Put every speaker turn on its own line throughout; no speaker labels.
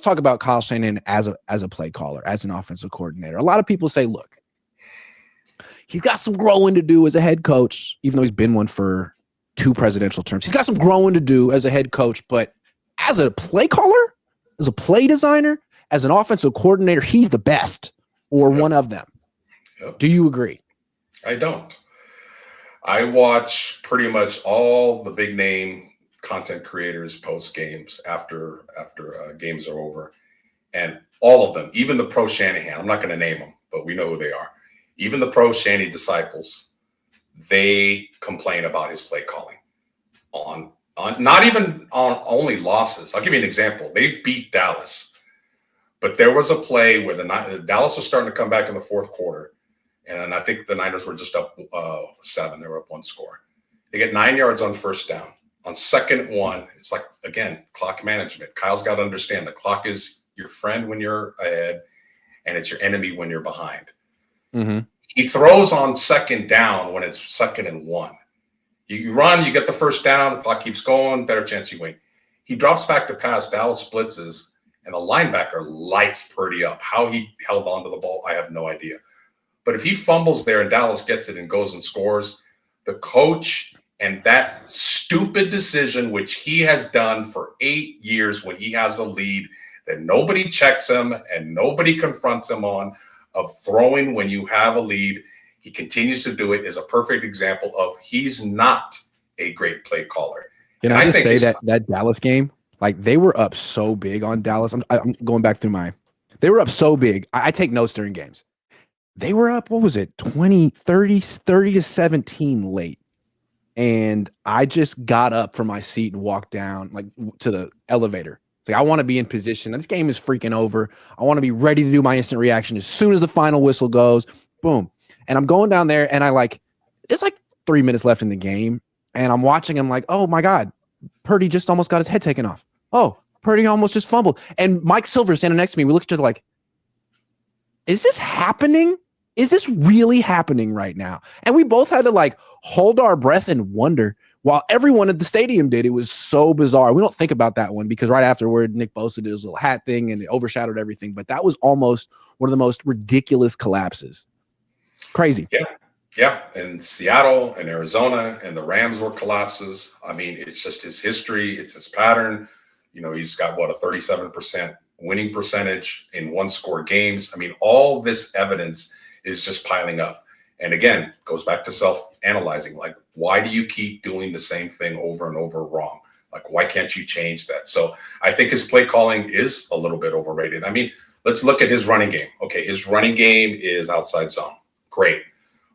talk about Kyle Shanahan as a play caller, as an offensive coordinator. A lot of people say, look, he's got some growing to do as a head coach, even though he's been one for 2 presidential terms. He's got some growing to do as a head coach, but as a play caller, as a play designer, as an offensive coordinator, he's the best or one of them. Yep. Do you agree?
I don't. I watch pretty much all the big name content creators post games after games are over, and all of them, even the pro Shanahan, I'm not going to name them, but we know who they are. Even the pro Shanny disciples, they complain about his play calling on not even on only losses. I'll give you an example. They beat Dallas, but there was a play where Dallas was starting to come back in the fourth quarter, and I think the Niners were just up 7. They were up 1 score. They get 9 yards on first down. On second and 1, it's like, again, clock management. Kyle's got to understand the clock is your friend when you're ahead, and it's your enemy when you're behind. Mm-hmm. He throws on second down when it's 2nd and 1. You run, you get the first down, the clock keeps going, better chance you win. He drops back to pass, Dallas blitzes, and the linebacker lights Purdy up. How he held onto the ball, I have no idea. But if he fumbles there and Dallas gets it and goes and scores, the coach and that stupid decision, which he has done for 8 years when he has a lead, that nobody checks him and nobody confronts him on, of throwing when you have a lead, he continues to do it, is a perfect example of he's not a great play caller.
Can I just say that Dallas game, like they were up so big on Dallas. I'm going back through they were up so big. I take notes during games. They were up, what was it, 30 to 17 late. And I just got up from my seat and walked down like to the elevator. It's like, I want to be in position. This game is freaking over. I want to be ready to do my instant reaction as soon as the final whistle goes. Boom. And I'm going down there and it's like 3 minutes left in the game. And I'm watching him like, oh my God, Purdy just almost got his head taken off. Oh, Purdy almost just fumbled. And Mike Silver standing next to me. We look at each other like, is this happening? Is this really happening right now? And we both had to like hold our breath and wonder while everyone at the stadium did. It was so bizarre. We don't think about that one because right afterward, Nick Bosa did his little hat thing and it overshadowed everything. But that was almost one of the most ridiculous collapses. Crazy.
Yeah. And Seattle and Arizona and the Rams were collapses. I mean, it's just his history. It's his pattern. You know, he's got a 37% winning percentage in 1-score games. I mean, all this evidence is just piling up. And again, goes back to self-analyzing. Like, why do you keep doing the same thing over and over wrong? Like, why can't you change that? So I think his play calling is a little bit overrated. I mean, let's look at his running game. Okay, his running game is outside zone. Great.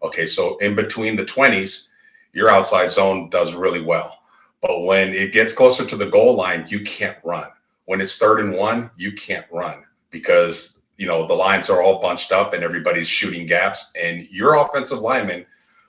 Okay, so in between the 20s, your outside zone does really well. But when it gets closer to the goal line, you can't run. When it's 3rd and 1, you can't run because the lines are all bunched up and everybody's shooting gaps, and your offensive linemen,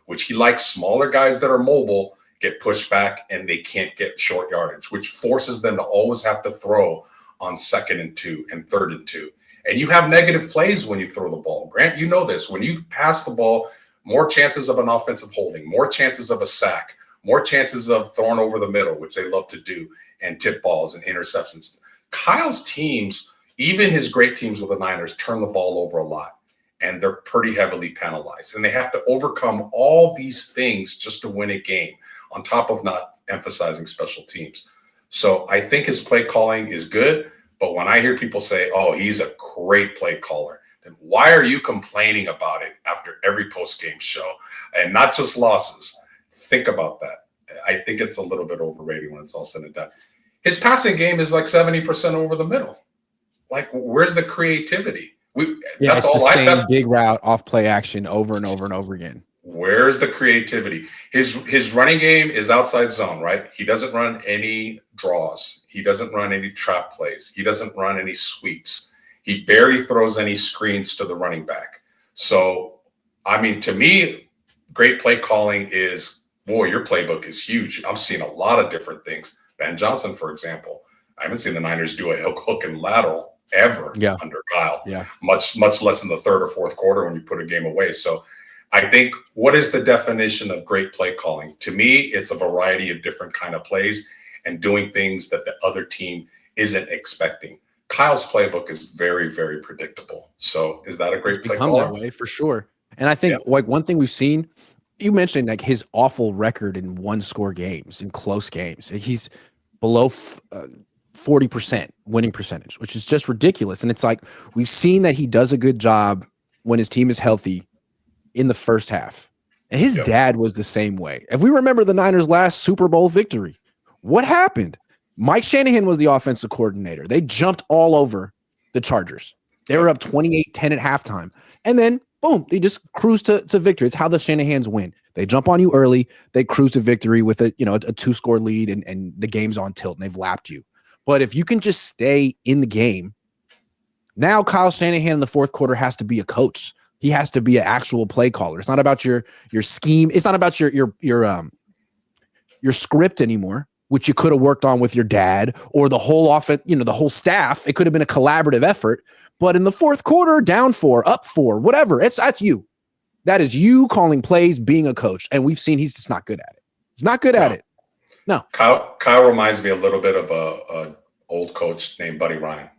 which he likes smaller guys that are mobile, get pushed back and they can't get short yardage, which forces them to always have to throw on 2nd and 2 and 3rd and 2. And you have negative plays when you throw the ball. Grant, you know this. When you pass the ball, more chances of an offensive holding, more chances of a sack, more chances of throwing over the middle, which they love to do, and tip balls and interceptions. Kyle's teams, even his great teams with the Niners, turn the ball over a lot, and they're pretty heavily penalized. And they have to overcome all these things just to win a game, on top of not emphasizing special teams. So I think his play calling is good, but when I hear people say, oh, he's a great play caller, then why are you complaining about it after every post-game show and not just losses? Think about that. I think it's a little bit overrated when it's all said and done. His passing game is like 70% over the middle. Like, where's the creativity?
That's all the same big route off play action over and over and over again.
Where's the creativity? His running game is outside zone, right? He doesn't run any draws. He doesn't run any trap plays. He doesn't run any sweeps. He barely throws any screens to the running back. So, I mean, to me, great play calling is, boy, your playbook is huge. I've seen a lot of different things. Ben Johnson, for example. I haven't seen the Niners do a hook and lateral ever under Kyle. Yeah. Much less in the 3rd or 4th quarter when you put a game away. So I think, what is the definition of great play calling? To me, it's a variety of different kind of plays and doing things that the other team isn't expecting. Kyle's playbook is very, very predictable. So is that a
It's
great play
become that
caller?
way for sure. And I
Yeah.
think like one thing we've seen, you mentioned like his awful record in one score games, in close games. He's below 40% winning percentage, which is just ridiculous. And it's like we've seen that he does a good job when his team is healthy in the first half. And his
Yep.
dad was the same way. If we remember the Niners' last Super Bowl victory, what happened? Mike Shanahan was the offensive coordinator. They jumped all over the Chargers. They were
Yep.
up 28-10 at halftime. And then, boom, they just cruise to victory. It's how the Shanahans win. They jump on you early. They cruise to victory with a 2-score lead, and the game's on tilt, and they've lapped you. But if you can just stay in the game, now Kyle Shanahan in the fourth quarter has to be a coach. He has to be an actual play caller. It's not about your scheme. It's not about your script anymore, which you could have worked on with your dad or the whole offense, the whole staff. It could have been a collaborative effort. But in the fourth quarter, down 4, up 4, whatever, that's you. That is you calling plays, being a coach. And we've seen he's just not good at it. He's not good at it. No.
Kyle reminds me a little bit of a old coach named Buddy Ryan.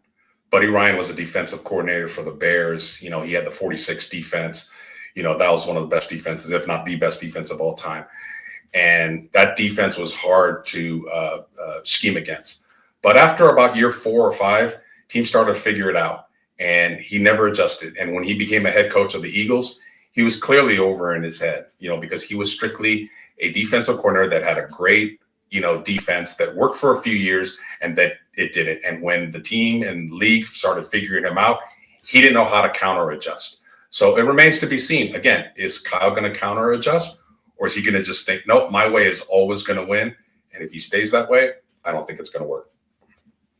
Buddy Ryan was a defensive coordinator for the Bears. He had the 46 defense. That was one of the best defenses, if not the best defense of all time. And that defense was hard to scheme against. But after about year 4 or 5, teams started to figure it out, and he never adjusted. And when he became a head coach of the Eagles, he was clearly over in his head, because he was strictly a defensive coordinator that had a great, defense that worked for a few years and that it didn't. And when the team and league started figuring him out, he didn't know how to counter adjust. So it remains to be seen. Again, is Kyle going to counter adjust, or is he going to just think, nope, my way is always going to win? And if he stays that way, I don't think it's going to work.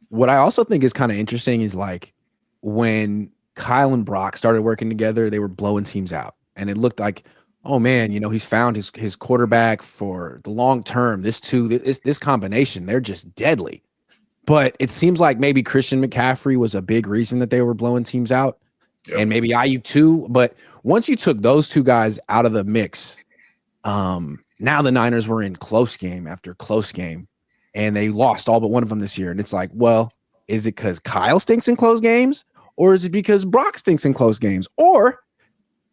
What I also think is kind of interesting is like when Kyle and Brock started working together, they were blowing teams out. And it looked like, oh man, he's found his quarterback for the long term. This combination, they're just deadly. But it seems like maybe Christian McCaffrey was a big reason that they were blowing teams out. Yep. And maybe IU too. But once you took those two guys out of the mix, now the Niners were in close game after close game, and they lost all but one of them this year. And it's like, well, is it because Kyle stinks in close games, or is it because Brock stinks in close games, or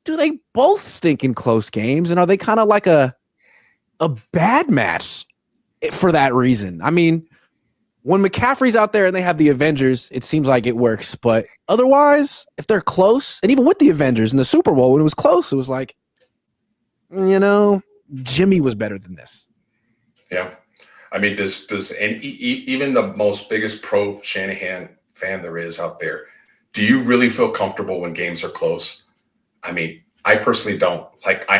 do they both stink in close games? And are they kind of like a bad match for that reason? I mean, when McCaffrey's out there and they have the Avengers, it seems like it works. But otherwise, if they're close, and even with the Avengers in the Super Bowl, when it was close, it was like, Jimmy was better than this.
Yeah. I mean, even the most biggest pro Shanahan fan there is out there, do you really feel comfortable when games are close? I mean, I personally don't. Like, I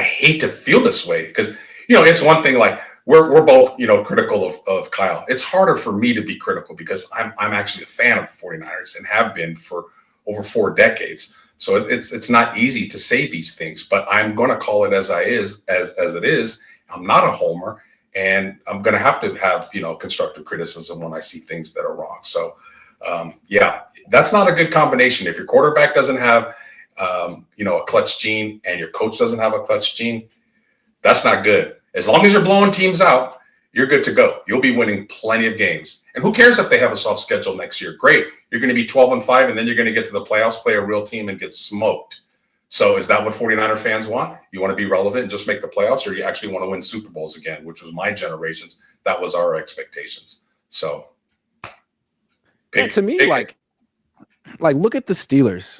hate to feel this way because, it's one thing, like, we're both, critical of Kyle. It's harder for me to be critical because I'm actually a fan of the 49ers and have been for over 4 decades. So it's not easy to say these things, but I'm going to call it as it is. I'm not a homer, and I'm going to have constructive criticism when I see things that are wrong. So, that's not a good combination. If your quarterback doesn't have, a clutch gene and your coach doesn't have a clutch gene, that's not good. As long as you're blowing teams out, you're good to go. You'll be winning plenty of games. And who cares if they have a soft schedule next year? Great. You're going to be 12-5, and then you're going to get to the playoffs, play a real team, and get smoked. So is that what 49er fans want? You want to be relevant and just make the playoffs, or you actually want to win Super Bowls again, which was my generation's. That was our expectations. So
to me, like look at the Steelers.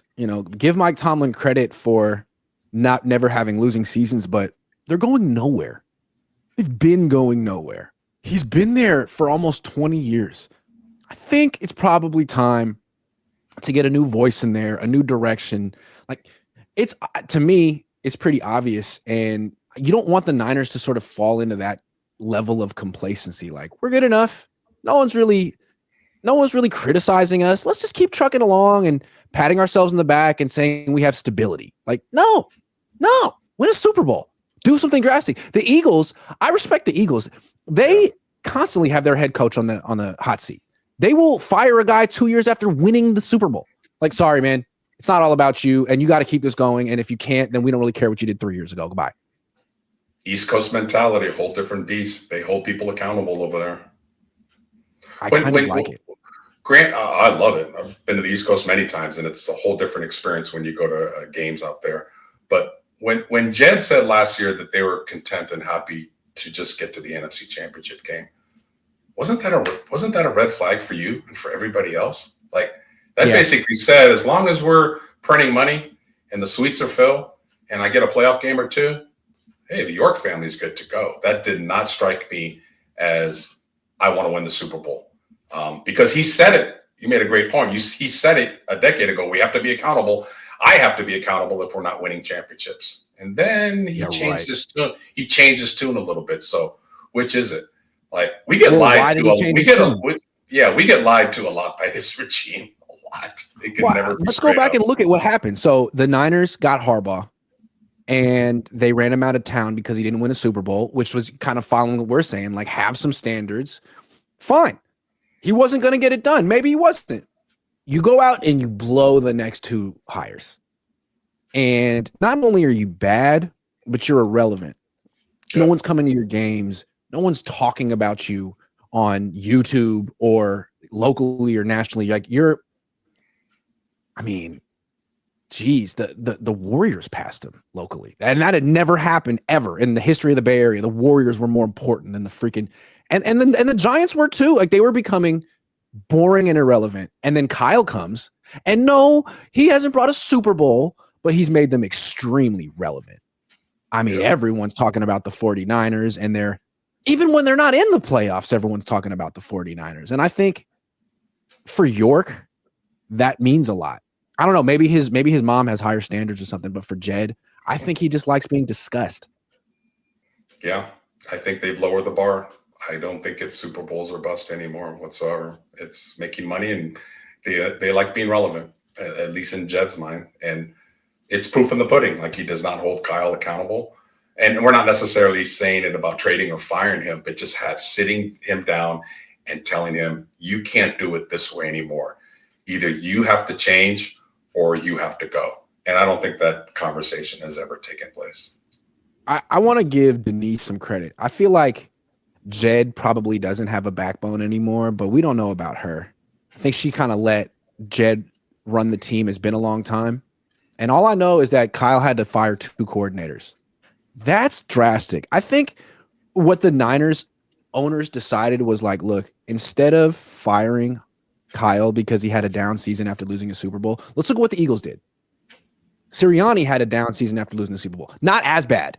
Give Mike Tomlin credit for never having losing seasons, but they're going nowhere. They've been going nowhere. He's been there for almost 20 years. I think it's probably time to get a new voice in there, a new direction. Like, to me, it's pretty obvious. And you don't want the Niners to sort of fall into that level of complacency. Like, we're good enough. No one's really criticizing us. Let's just keep trucking along and patting ourselves in the back and saying we have stability. Like, no, win a Super Bowl. Do something drastic. The Eagles, I respect the Eagles. They constantly have their head coach on the hot seat. They will fire a guy 2 years after winning the Super Bowl. Like, sorry, man, it's not all about you, and you got to keep this going. And if you can't, then we don't really care what you did 3 years ago. Goodbye.
East Coast mentality, a whole different beast. They hold people accountable over there.
I kind of like it.
Grant, I love it. I've been to the East Coast many times, and it's a whole different experience when you go to games out there. But when Jed said last year that they were content and happy to just get to the NFC Championship game, wasn't that a red flag for you and for everybody else? Like that basically said, as long as we're printing money and the suites are filled, and I get a playoff game or two, hey, the York family's good to go. That did not strike me as I want to win the Super Bowl. Because he said it. You made a great point. He said it a decade ago. We have to be accountable. I have to be accountable if we're not winning championships. And then he changed his tune. He changed his tune a little bit. So which is it? Like we get lied to. We get lied to a lot by this regime. A lot. It could never be
let's go back and look at what happened. So the Niners got Harbaugh, and they ran him out of town because he didn't win a Super Bowl, which was kind of following what we're saying, like have some standards. Fine. He wasn't going to get it done. Maybe he wasn't. You go out and you blow the next two hires. And not only are you bad, but you're irrelevant. Yeah. No one's coming to your games. No one's talking about you on YouTube or locally or nationally. Like geez, the Warriors passed him locally. And that had never happened ever in the history of the Bay Area. The Warriors were more important than the freaking and the Giants were too. Like they were becoming boring and irrelevant. And then Kyle comes, and no, he hasn't brought a Super Bowl, but he's made them extremely relevant. I mean, everyone's talking about the 49ers, and even when they're not in the playoffs, everyone's talking about the 49ers. And I think for York, that means a lot. I don't know, maybe his mom has higher standards or something, but for Jed, I think he just likes being discussed.
Yeah, I think they've lowered the bar. I don't think it's Super Bowls or bust anymore whatsoever. It's making money, and they like being relevant, at least in Jed's mind. And it's proof in the pudding. Like he does not hold Kyle accountable. And we're not necessarily saying it about trading or firing him, but just sitting him down and telling him, you can't do it this way anymore. Either you have to change or you have to go. And I don't think that conversation has ever taken place.
I want to give Denise some credit. I feel like Jed probably doesn't have a backbone anymore, but we don't know about her. I think she kind of let Jed run the team. It's been a long time. And all I know is that Kyle had to fire 2 coordinators. That's drastic. I think what the Niners owners decided was like, look, instead of firing Kyle because he had a down season after losing a Super Bowl, let's look at what the Eagles did. Sirianni had a down season after losing the Super Bowl. Not as bad,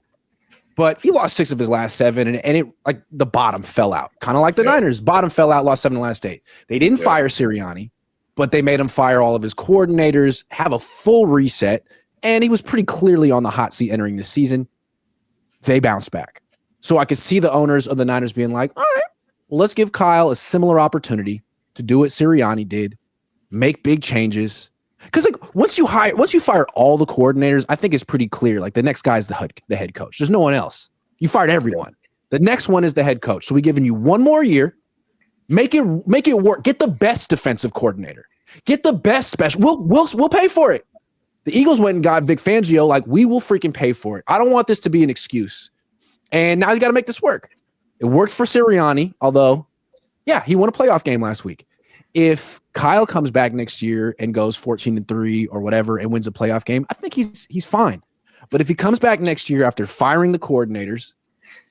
but he lost 6 of his last 7, and it like the bottom fell out. Kind of like the Niners. Bottom fell out, lost 7 in the last 8. They didn't fire Sirianni, but they made him fire all of his coordinators, have a full reset, and he was pretty clearly on the hot seat entering the season. They bounced back. So I could see the owners of the Niners being like, all right, well, let's give Kyle a similar opportunity to do what Sirianni did, make big changes. Because like once you fire all the coordinators, I think it's pretty clear. Like the next guy's the head coach. There's no one else. You fired everyone. The next one is the head coach. So we're giving you one more year. Make it work. Get the best defensive coordinator. Get the best special. We'll pay for it. The Eagles went and got Vic Fangio. Like we will freaking pay for it. I don't want this to be an excuse. And now you got to make this work. It worked for Sirianni, although, yeah, he won a playoff game last week. If Kyle comes back next year and goes 14-3 or whatever and wins a playoff game, I think he's fine. But if he comes back next year after firing the coordinators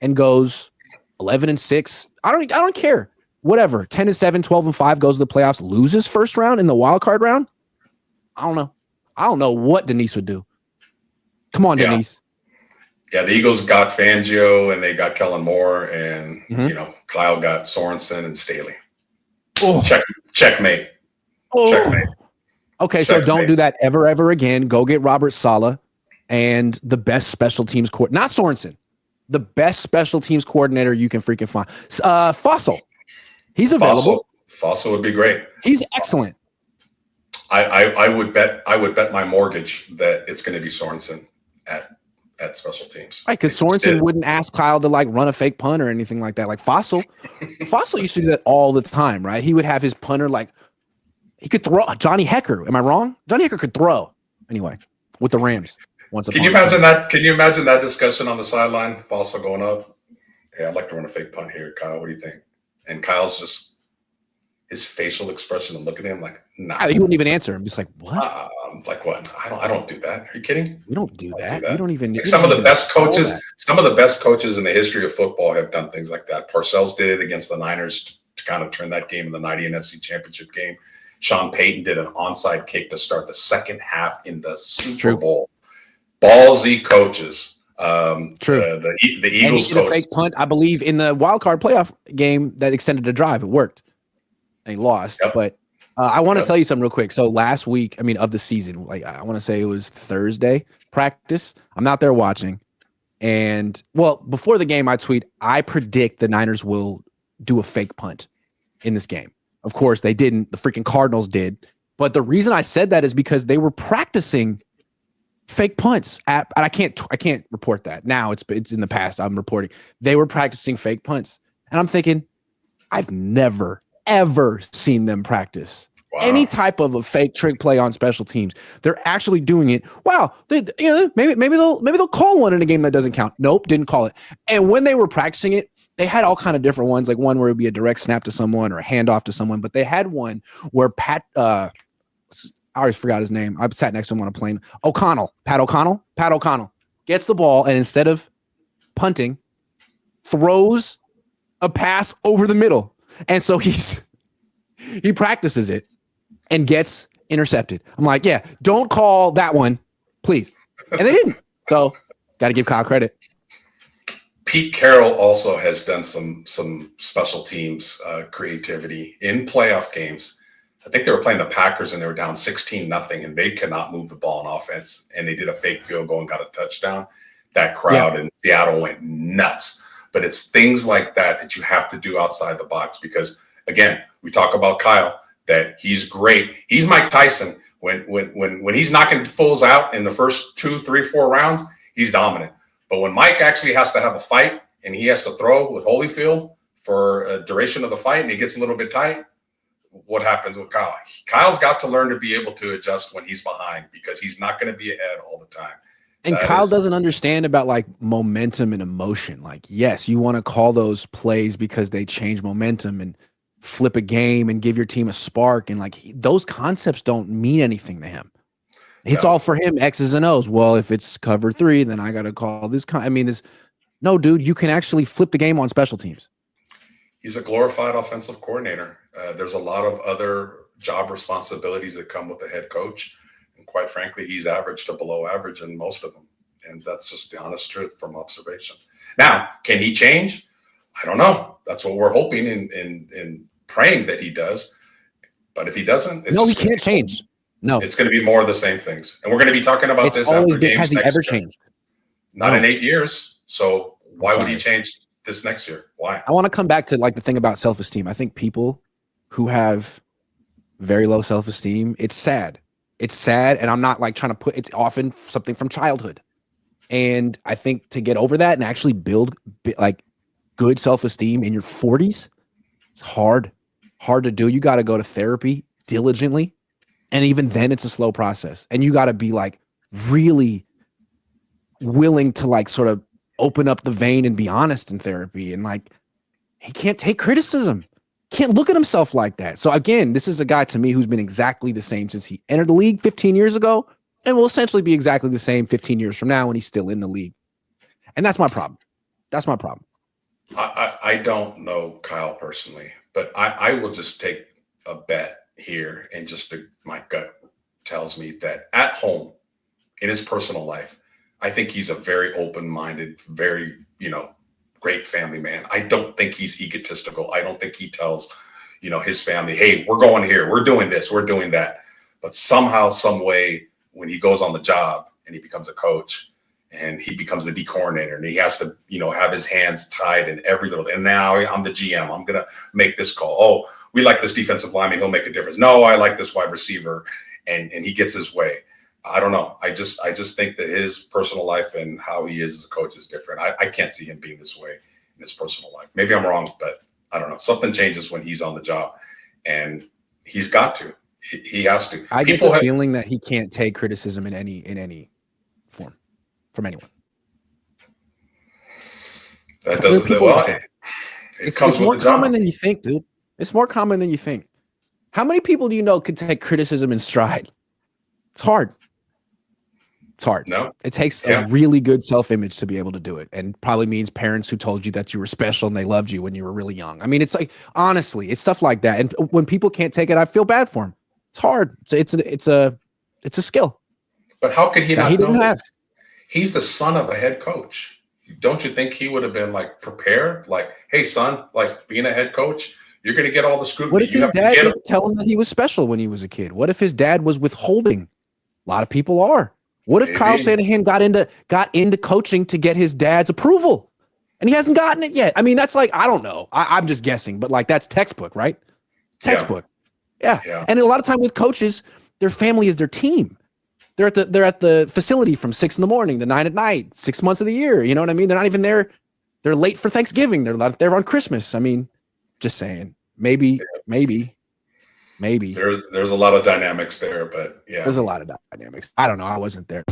and goes 11-6, I don't care. Whatever, 10-7, 12-5, goes to the playoffs, loses first round in the wild card round. I don't know. I don't know what Denise would do. Come on, Denise.
Yeah, the Eagles got Fangio and they got Kellen Moore, and Kyle got Sorensen and Staley. Oh. Checkmate.
Oh.
Checkmate.
Okay, so don't do that ever again. Go get Robert Saleh and the best special teams coordinator. Not Sorensen. The best special teams coordinator you can freaking find. Fossil. He's available.
Fossil would be great.
He's excellent.
I would bet my mortgage that it's going to be Sorensen at special teams.
Right, because Sorensen wouldn't ask Kyle to like run a fake punt or anything like that. Like Fossil used to do that all the time, right? He would have his punter like he could throw. Johnny Hecker, am I wrong? Johnny Hecker could throw anyway with the Rams.
Can you imagine that? Can you imagine that discussion on the sideline? Fossil going up. Yeah, I'd like to run a fake punt here, Kyle. What do you think? And Kyle's just his facial expression and look at him like, nah.
He wouldn't even answer. I'm just like, what?
Like what? I don't do that. Are you kidding?
We don't do that.
Do that.
You don't even.
Like some of the best coaches in the history of football have done things like that. Parcells did it against the Niners to kind of turn that game in the 90 NFC Championship game. Sean Payton did an onside kick to start the second half in the Super Bowl. Ballsy coaches.
True.
The Eagles
coach. A fake punt, I believe, in the wild card playoff game that extended a drive. It worked. And he lost. Yep. But I want to tell you something real quick. So last week, of the season, like I want to say it was Thursday practice. I'm not there watching. And before the game, I tweet, I predict the Niners will do a fake punt in this game. Of course, they didn't. The freaking Cardinals did. But the reason I said that is because they were practicing fake punts. And I can't report that now. It's in the past. I'm reporting they were practicing fake punts, and I'm thinking, I've never ever seen them practice any type of a fake trick play on special teams. They're actually doing it. Wow, maybe they'll call one in a game that doesn't count. Nope, didn't call it. And when they were practicing it, they had all kind of different ones, like one where it'd be a direct snap to someone or a handoff to someone. But they had one where I always forgot his name. I sat next to him on a plane. Pat O'Connell gets the ball, and instead of punting, throws a pass over the middle. And so he practices it and gets intercepted. I'm like, yeah, don't call that one, please. And they didn't. So got to give Kyle credit.
Pete Carroll also has done some special teams creativity in playoff games. I think they were playing the Packers and they were down 16-0, and they could not move the ball on offense. And they did a fake field goal and got a touchdown. That crowd in Seattle went nuts. But it's things like that you have to do outside the box because, again, we talk about Kyle, that he's great. He's Mike Tyson. When he's knocking fools out in the first 2, 3, 4 rounds, he's dominant. But when Mike actually has to have a fight and he has to throw with Holyfield for a duration of the fight and he gets a little bit tight, what happens with Kyle? Kyle's got to learn to be able to adjust when he's behind because he's not going to be ahead all the time.
And Kyle doesn't understand about like momentum and emotion. Like, yes, you want to call those plays because they change momentum and flip a game and give your team a spark. And like those concepts don't mean anything to him. It's all for him, X's and O's. Well, if it's cover 3, then I got to call this. No, dude, you can actually flip the game on special teams.
He's a glorified offensive coordinator. There's a lot of other job responsibilities that come with the head coach. And quite frankly, he's average to below average in most of them. And that's just the honest truth from observation. Now, can he change? I don't know. That's what we're hoping and praying that he does. But if he doesn't,
he can't change. No,
it's going to be more of the same things. And we're going to be talking about this after games
has he ever changed?
Not in 8 years. So why would he change this next year? Why?
I want to come back to like the thing about self-esteem. I think people who have very low self-esteem, it's sad. It's sad. And I'm not like trying to put, it's often something from childhood. And I think to get over that and actually build like good self-esteem in your 40s, it's hard to do. You got to go to therapy diligently. And even then it's a slow process. And you got to be like really willing to like sort of open up the vein and be honest in therapy. And like, he can't take criticism. Can't look at himself like that. So again, this is a guy to me who's been exactly the same since he entered the league 15 years ago and will essentially be exactly the same 15 years from now when he's still in the league. And that's my problem. That's my problem.
I don't know Kyle personally, but I will just take a bet here and my gut tells me that at home in his personal life, I think he's a very open-minded, very, great family man. I don't think he's egotistical. I don't think he tells, his family, hey, we're going here, we're doing this, we're doing that. But somehow, some way, when he goes on the job and he becomes a coach and he becomes the D coordinator and he has to, have his hands tied in every little, and now I'm the GM, I'm going to make this call. Oh, we like this defensive lineman, he'll make a difference. No, I like this wide receiver, and he gets his way. I don't know. I just think that his personal life and how he is as a coach is different. I can't see him being this way in his personal life. Maybe I'm wrong, but I don't know. Something changes when he's on the job, and he's got to. He has to.
I get the feeling that he can't take criticism in any form from anyone.
That doesn't. Well, it comes
it's more common than you think, dude. It's more common than you think. How many people do you know could take criticism in stride? It's hard. It's hard.
No.
It takes a really good self-image to be able to do it, and probably means parents who told you that you were special and they loved you when you were really young. I mean, it's like, honestly, it's stuff like that. And when people can't take it, I feel bad for them. It's hard. It's a skill.
But how could he not
he doesn't
know
have?
this? He's the son of a head coach. Don't you think he would have been like prepared? Like, hey, son, like being a head coach, you're going to get all the scrutiny.
What if his dad didn't tell him that he was special when he was a kid? What if his dad was withholding? A lot of people are. What if Kyle Shanahan got into coaching to get his dad's approval, and he hasn't gotten it yet? I mean, that's like, I don't know. I'm just guessing, but like, that's textbook, right? Textbook. Yeah. And a lot of time with coaches, their family is their team. They're at the facility from 6 a.m. to 9 p.m, 6 months of the year. You know what I mean? They're not even there. They're late for Thanksgiving. They're not there on Christmas. I mean, just saying. Maybe.
There's a lot of dynamics there, but yeah.
There's a lot of dynamics. I don't know. I wasn't there.